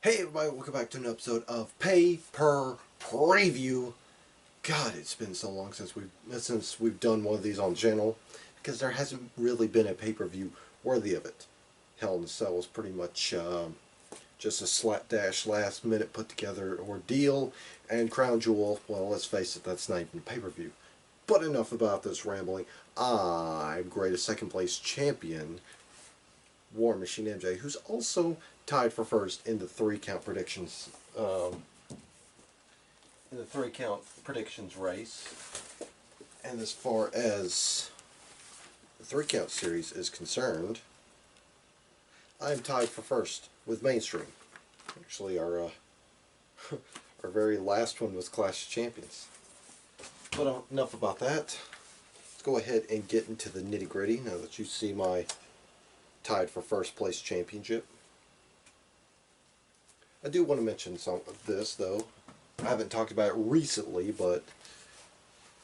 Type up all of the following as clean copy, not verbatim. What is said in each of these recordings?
Hey everybody, welcome back to an episode of Pay Per Preview. God, it's been so long since we've done one of these on the channel because there hasn't really been a pay-per-view worthy of it. Hell in a Cell was pretty much just a slapdash last minute put together ordeal, and Crown Jewel, well, let's face it, that's not even a pay-per-view. But enough about this rambling. I'm greatest second place champion, War Machine MJ, who's also tied for first in the three-count predictions race. And as far as the three-count series is concerned, I'm tied for first with Mainstream. Actually, our very last one was Clash of Champions. But enough about that. Let's go ahead and get into the nitty-gritty now that you see my tied for first place championship. I do want to mention some of this, though. I haven't talked about it recently, but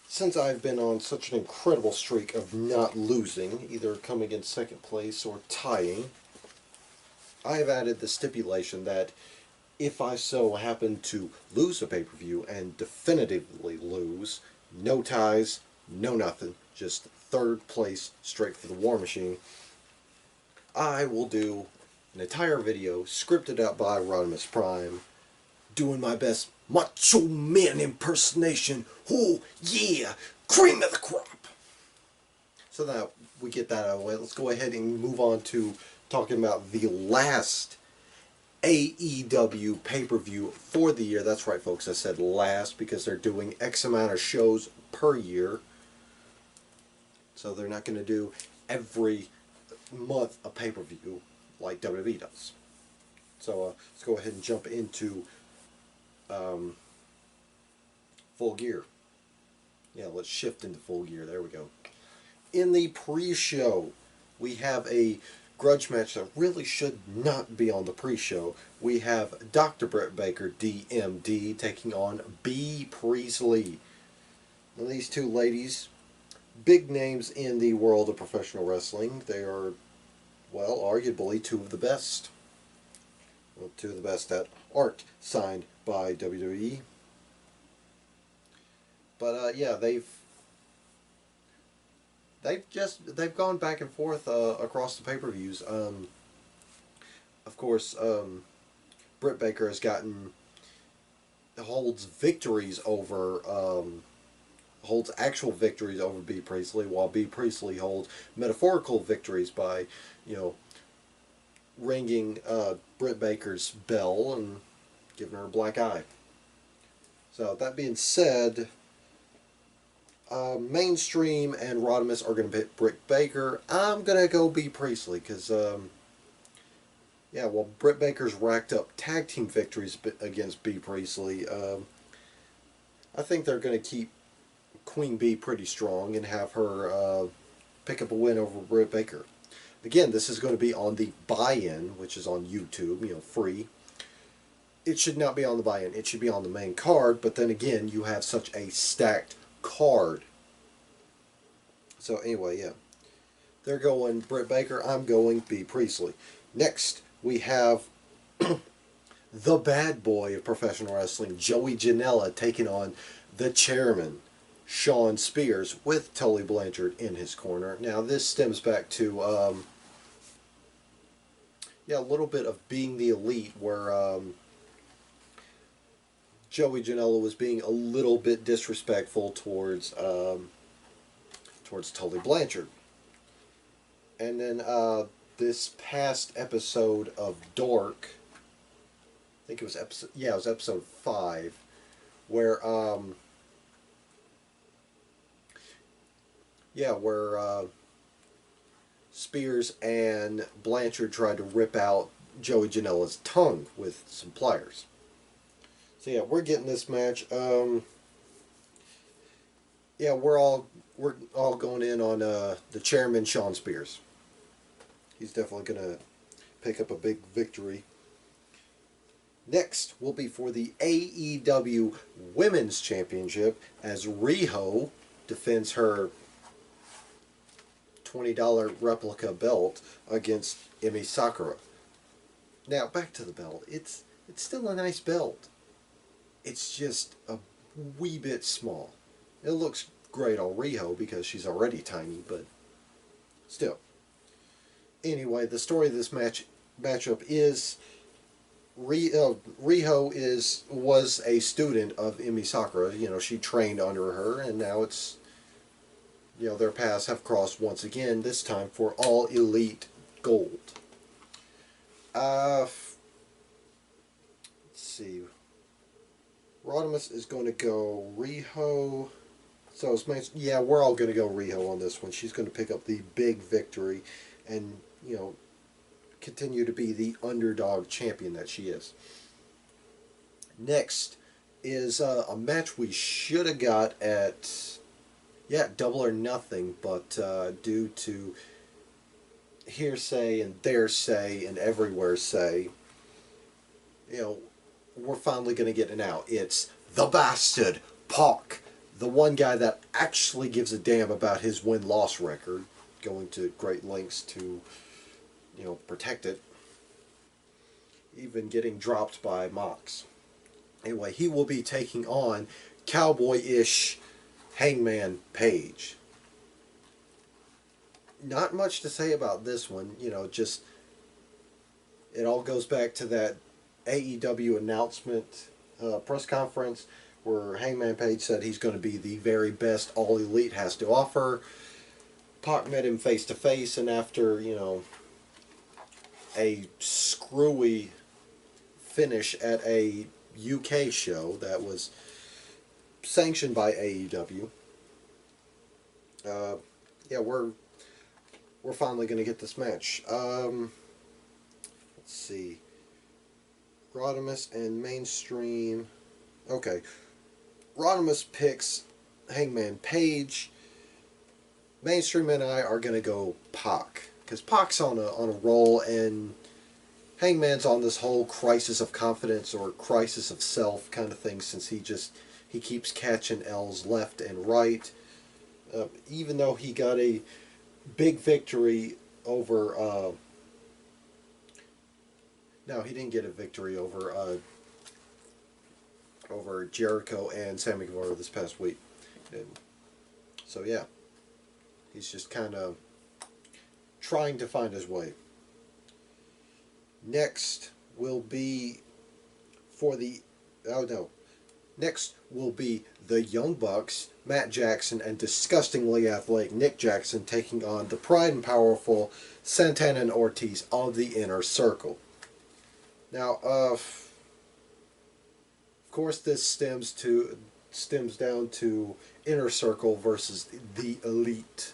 since I've been on such an incredible streak of not losing, either coming in second place or tying, I have added the stipulation that if I so happen to lose a pay-per-view and definitively lose, no ties, no nothing, just third place straight for the War Machine, I will do an entire video scripted out by Rodimus Prime, doing my best Macho Man impersonation. Oh yeah, cream of the crop. So that we get that out of the way, let's go ahead and move on to talking about the last AEW pay-per-view for the year. That's right, folks, I said last because they're doing X amount of shows per year. So they're not going to do every month a pay-per-view like WWE does. So let's go ahead and jump into Full Gear. Yeah, let's shift into Full Gear. There we go. In the pre-show, we have a grudge match that really should not be on the pre-show. We have Dr. Britt Baker, DMD, taking on B. Priestley. Now, these two ladies, big names in the world of professional wrestling. They are, well, arguably two of the best. Well, two of the best that aren't signed by WWE. But yeah, they've gone back and forth across the pay-per-views. Of course, Britt Baker holds actual victories over B. Priestley, while B. Priestley holds metaphorical victories by, ringing Britt Baker's bell and giving her a black eye. So that being said, Mainstream and Rodimus are going to pick Britt Baker. I'm going to go B. Priestley because, yeah, well, Britt Baker's racked up tag team victories against B. Priestley. I think they're going to keep Queen Bee pretty strong and have her pick up a win over Britt Baker. Again, this is going to be on the buy-in, which is on YouTube, free. It should not be on the buy-in. It should be on the main card, but then again, you have such a stacked card. So anyway, yeah. They're going Britt Baker. I'm going B. Priestley. Next, we have the bad boy of professional wrestling, Joey Janela, taking on the chairman, Shawn Spears, with Tully Blanchard in his corner. Now, this stems back to, yeah, a little bit of Being the Elite, where Joey Janela was being a little bit disrespectful towards Tully Blanchard. And then this past episode of Dark, I think it was episode 5, where Spears and Blanchard tried to rip out Joey Janela's tongue with some pliers. So yeah, we're getting this match. Yeah, we're all going in on the chairman, Shawn Spears. He's definitely gonna pick up a big victory. Next will be for the AEW Women's Championship as Riho defends her $20 replica belt against Emi Sakura. Now, back to the belt. It's still a nice belt. It's just a wee bit small. It looks great on Riho because she's already tiny, but still. Anyway, the story of this matchup is Riho was a student of Emi Sakura. You know, she trained under her, and now it's, you know, their paths have crossed once again. This time for All Elite Gold. Let's see. Rodimus is going to go Riho. So yeah, we're all going to go Riho on this one. She's going to pick up the big victory, and you know, continue to be the underdog champion that she is. Next is a match we should have got at, yeah, Double or Nothing, but due to hearsay and their say and everywhere say, you know, we're finally going to get it out. It's the bastard, Pac, the one guy that actually gives a damn about his win-loss record, going to great lengths to, you know, protect it, even getting dropped by Mox. Anyway, he will be taking on cowboy-ish Hangman Page. Not much to say about this one, you know, just it all goes back to that AEW announcement press conference where Hangman Page said he's going to be the very best All Elite has to offer. Pac met him face to face, and after, you know, a screwy finish at a UK show that was sanctioned by AEW, yeah, we're finally going to get this match. Let's see. Rodimus and Mainstream. Okay. Rodimus picks Hangman Page. Mainstream and I are going to go Pac, because Pac's on a roll, and Hangman's on this whole crisis of confidence or crisis of self kind of thing, since he keeps catching L's left and right. Even though he got a big victory over no, he didn't get a victory over Jericho and Sammy Guevara this past week. And so yeah, he's just kind of trying to find his way. Next will be Next will be the Young Bucks, Matt Jackson, and disgustingly athletic Nick Jackson taking on the Pride and Powerful Santana and Ortiz of the Inner Circle. Now, of course, this stems down to Inner Circle versus the Elite.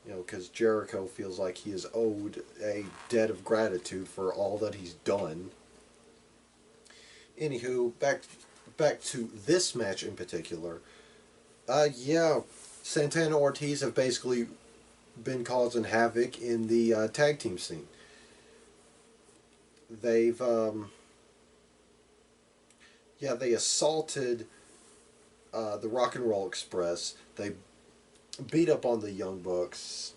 You know, because Jericho feels like he is owed a debt of gratitude for all that he's done. Anywho, back to this match in particular. Yeah, Santana Ortiz have basically been causing havoc in the tag team scene. They've they assaulted the Rock and Roll Express. They beat up on the Young Bucks,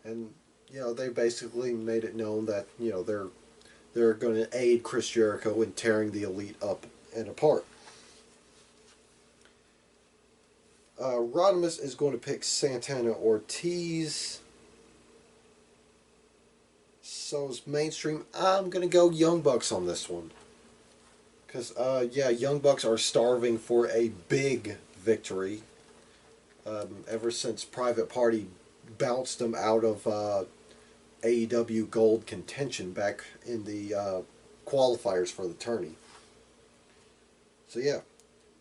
and you know, they basically made it known that, you know, they're going to aid Chris Jericho in tearing the Elite up and apart. Rodimus is going to pick Santana Ortiz. So's Mainstream. I'm going to go Young Bucks on this one. Because, yeah, Young Bucks are starving for a big victory. Ever since Private Party bounced them out of AEW Gold contention back in the qualifiers for the tourney. So, yeah.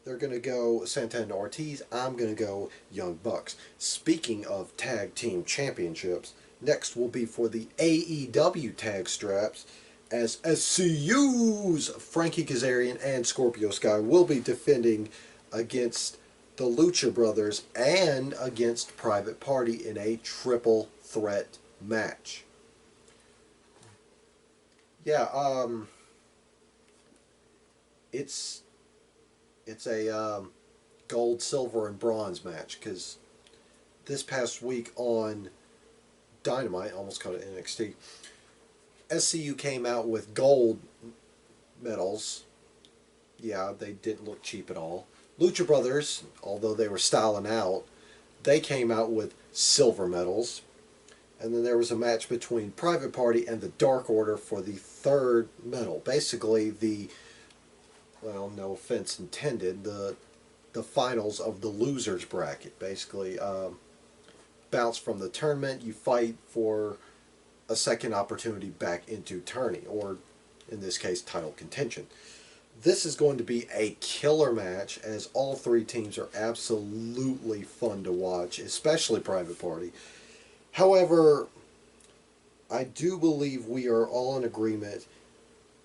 They're going to go Santana Ortiz. I'm going to go Young Bucks. Speaking of tag team championships, next will be for the AEW tag straps, as SCU's Frankie Kazarian and Scorpio Sky will be defending against the Lucha Brothers and against Private Party in a triple threat match. Yeah, it's a gold, silver, and bronze match, because this past week on Dynamite, almost called it NXT, SCU came out with gold medals. Yeah, they didn't look cheap at all. Lucha Brothers, although they were styling out, they came out with silver medals. And then there was a match between Private Party and the Dark Order for the third medal. Basically, well, no offense intended, the finals of the losers bracket. Basically, bounce from the tournament, you fight for a second opportunity back into tourney, or in this case, title contention. This is going to be a killer match, as all three teams are absolutely fun to watch, especially Private Party. However, I do believe we are all in agreement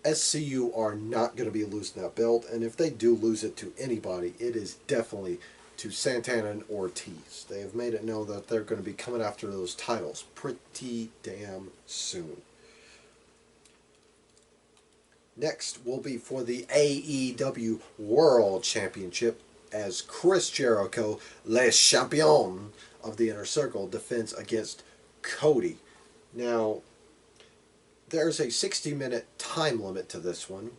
SCU are not going to be losing that belt, and if they do lose it to anybody, it is definitely to Santana and Ortiz. They have made it known that they're going to be coming after those titles pretty damn soon. Next will be for the AEW World Championship, as Chris Jericho, Le Champion of the Inner Circle, defends against Cody. Now, there's a 60-minute time limit to this one.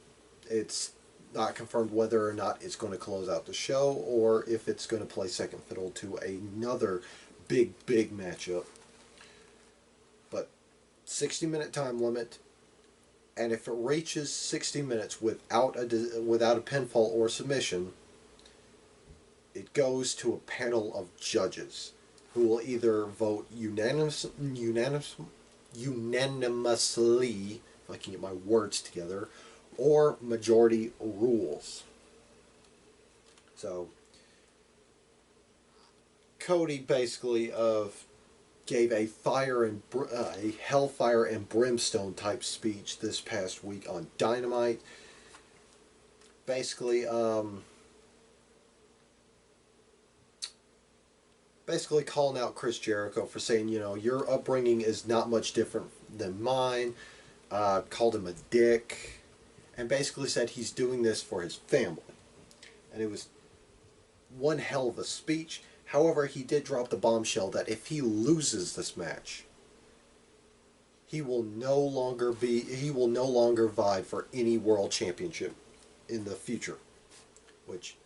It's not confirmed whether or not it's going to close out the show or if it's going to play second fiddle to another big matchup. But 60-minute time limit, and if it reaches 60 minutes without a pinfall or submission, it goes to a panel of judges who will either vote unanimously, if I can get my words together, or majority rules. So Cody basically gave a hellfire and brimstone type speech this past week on Dynamite. Basically calling out Chris Jericho for saying, your upbringing is not much different than mine. Called him a dick, and basically said he's doing this for his family. And it was one hell of a speech. However, he did drop the bombshell that if he loses this match, he will no longer vie for any world championship in the future, which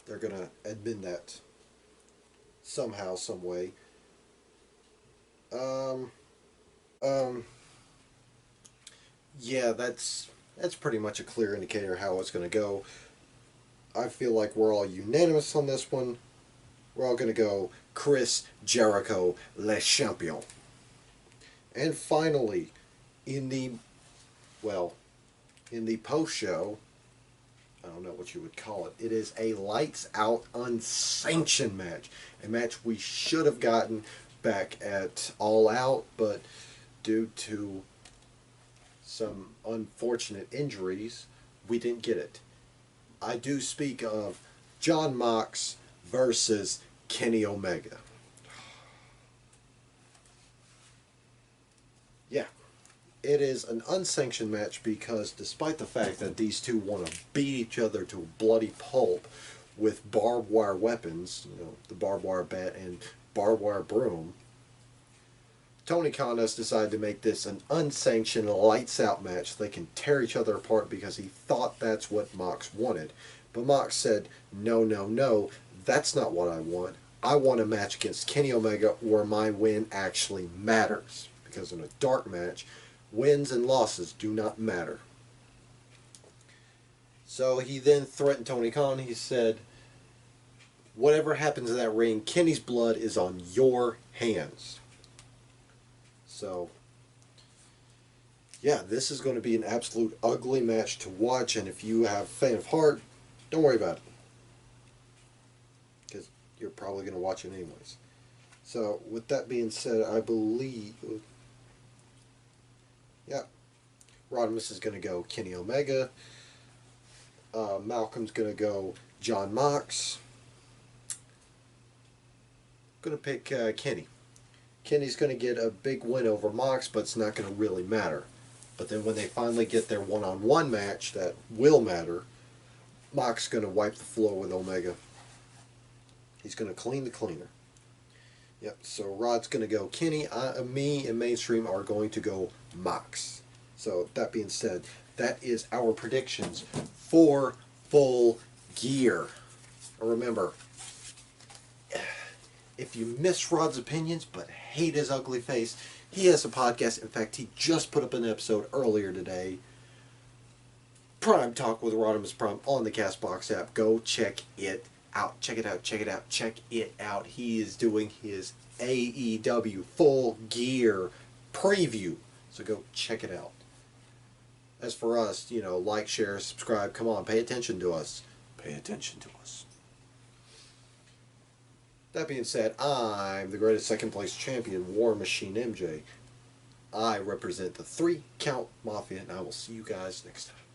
they're going to admit that somehow, some way. Yeah, that's pretty much a clear indicator how it's going to go. I feel like we're all unanimous on this one. We're all going to go Chris Jericho, Le Champion. And finally, in the post-show, I don't know what you would call it. It is a lights out unsanctioned match. A match we should have gotten back at All Out, but due to some unfortunate injuries, we didn't get it. I do speak of John Mox versus Kenny Omega. Yeah. It is an unsanctioned match because despite the fact that these two want to beat each other to a bloody pulp with barbed wire weapons, the barbed wire bat and barbed wire broom, Tony Khan has decided to make this an unsanctioned lights out match. They can tear each other apart because he thought that's what Mox wanted. But Mox said, no, that's not what I want. I want a match against Kenny Omega where my win actually matters. Because in a dark match, wins and losses do not matter. So he then threatened Tony Khan. He said, whatever happens in that ring, Kenny's blood is on your hands. So, yeah, this is going to be an absolute ugly match to watch. And if you have a faint of heart, don't worry about it. Because you're probably going to watch it anyways. So, with that being said, I believe... Yeah. Rodimus is going to go Kenny Omega. Malcolm's going to go John Mox. I'm going to pick Kenny. Kenny's going to get a big win over Mox, but it's not going to really matter. But then when they finally get their one-on-one match that will matter, Mox is going to wipe the floor with Omega. He's going to clean the cleaner. Yep. So Rod's going to go Kenny. Me and Mainstream are going to go Mox. So that being said, that is our predictions for Full Gear. Remember, if you miss Rod's opinions but hate his ugly face, he has a podcast. In fact, he just put up an episode earlier today. Prime Talk with Rodimus Prime on the Castbox app. Go check it out. Check it out. Check it out. Check it out. He is doing his AEW Full Gear preview. So go check it out. As for us, like, share, subscribe. Come on, pay attention to us. Pay attention to us. That being said, I'm the greatest second place champion, War Machine MJ. I represent the 3 Count Mafia, and I will see you guys next time.